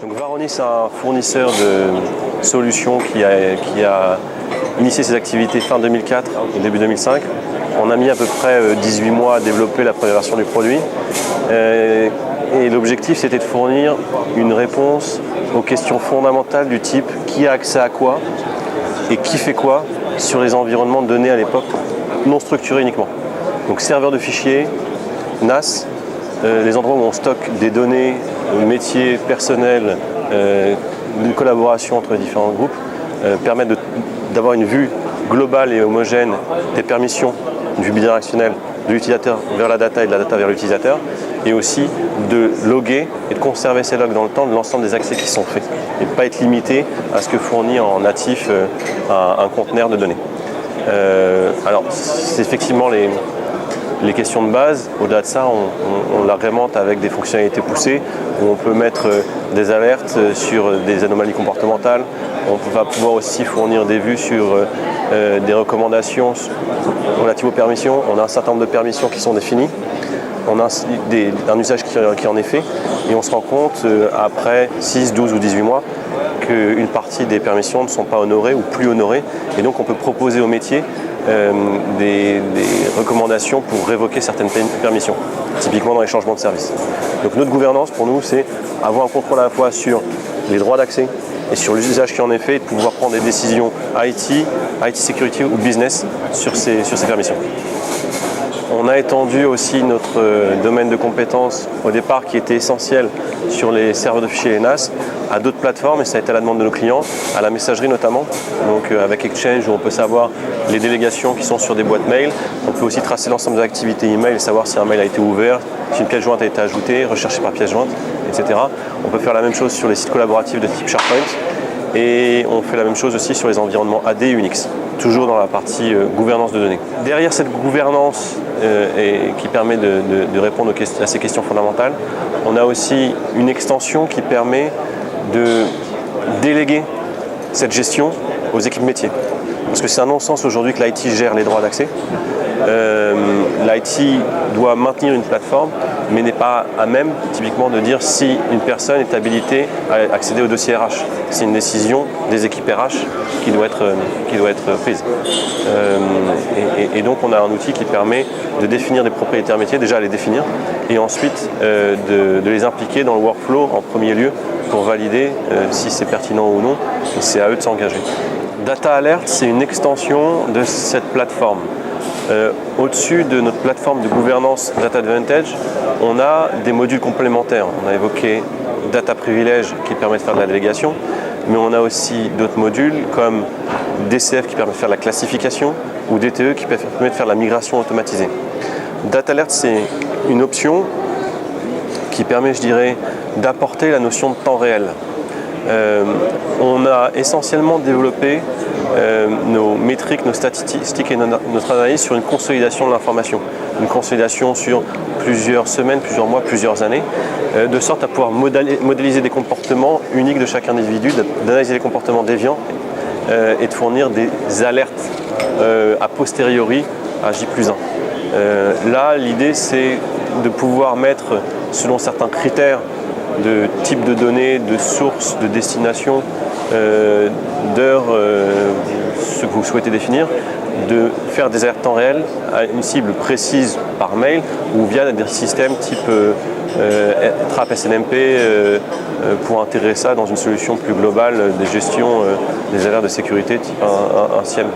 Donc Varonis, c'est un fournisseur de solutions qui a initié ses activités fin 2004 et début 2005. On a mis à peu près 18 mois à développer la première version du produit. Et l'objectif, c'était de fournir une réponse aux questions fondamentales du type qui a accès à quoi et qui fait quoi sur les environnements de données à l'époque non structurés uniquement. Donc serveur de fichiers, NAS, les endroits où on stocke des données, métiers, personnels, une collaboration entre les différents groupes, permettent d'avoir une vue globale et homogène des permissions, une vue bidirectionnelle de l'utilisateur vers la data et de la data vers l'utilisateur, et aussi de loguer et de conserver ces logs dans le temps de l'ensemble des accès qui sont faits, et ne pas être limité à ce que fournit en natif un conteneur de données. Alors, c'est effectivement les questions de base. Au-delà de ça, on l'agrémente avec des fonctionnalités poussées où on peut mettre des alertes sur des anomalies comportementales. On va pouvoir aussi fournir des vues sur des recommandations relatives aux permissions. On a un certain nombre de permissions qui sont définies. On a un usage qui en est fait et on se rend compte après 6, 12 ou 18 mois qu'une partie des permissions ne sont pas honorées ou plus honorées, et donc on peut proposer au métier des recommandations pour révoquer certaines permissions, typiquement dans les changements de service. Donc notre gouvernance pour nous, c'est avoir un contrôle à la fois sur les droits d'accès et sur l'usage qui en est fait, et de pouvoir prendre des décisions IT security ou business sur ces permissions. On a étendu aussi notre domaine de compétences au départ qui était essentiel sur les serveurs de fichiers et NAS à d'autres plateformes, et ça a été à la demande de nos clients, à la messagerie notamment, donc avec Exchange où on peut savoir les délégations qui sont sur des boîtes mail. On peut aussi tracer l'ensemble des activités email et savoir si un mail a été ouvert, si une pièce jointe a été ajoutée, rechercher par pièce jointe, etc. On peut faire la même chose sur les sites collaboratifs de type SharePoint, et on fait la même chose aussi sur les environnements AD et Unix, toujours dans la partie gouvernance de données. Derrière cette gouvernance qui permet de répondre à ces questions fondamentales, on a aussi une extension qui permet de déléguer cette gestion aux équipes métiers. Parce que c'est un non-sens aujourd'hui que l'IT gère les droits d'accès. L'IT doit maintenir une plateforme, mais n'est pas à même typiquement de dire si une personne est habilitée à accéder au dossier RH. C'est une décision des équipes RH qui doit être prise. Et donc on a un outil qui permet de définir des propriétaires métiers, déjà à les définir, et ensuite de les impliquer dans le workflow en premier lieu pour valider si c'est pertinent ou non, et c'est à eux de s'engager. Data Alert, c'est une extension de cette plateforme. Au-dessus de notre plateforme de gouvernance Data Advantage, on a des modules complémentaires. On a évoqué Data Privilege qui permet de faire de la délégation, mais on a aussi d'autres modules comme DCF qui permet de faire de la classification ou DTE qui permet de faire de la migration automatisée. Data Alert, c'est une option qui permet, je dirais, d'apporter la notion de temps réel. On a essentiellement développé nos métriques, nos statistiques et notre analyse sur une consolidation de l'information. Une consolidation sur plusieurs semaines, plusieurs mois, plusieurs années, de sorte à pouvoir modéliser des comportements uniques de chaque individu, d'analyser les comportements déviants et de fournir des alertes a posteriori à J+1. Là, l'idée, c'est de pouvoir mettre, selon certains critères de type de données, de sources, de destination, d'heures, ce que vous souhaitez définir, de faire des alertes temps réel à une cible précise par mail ou via des systèmes type Trap SNMP pour intégrer ça dans une solution plus globale de gestion des alertes de sécurité type un SIEM.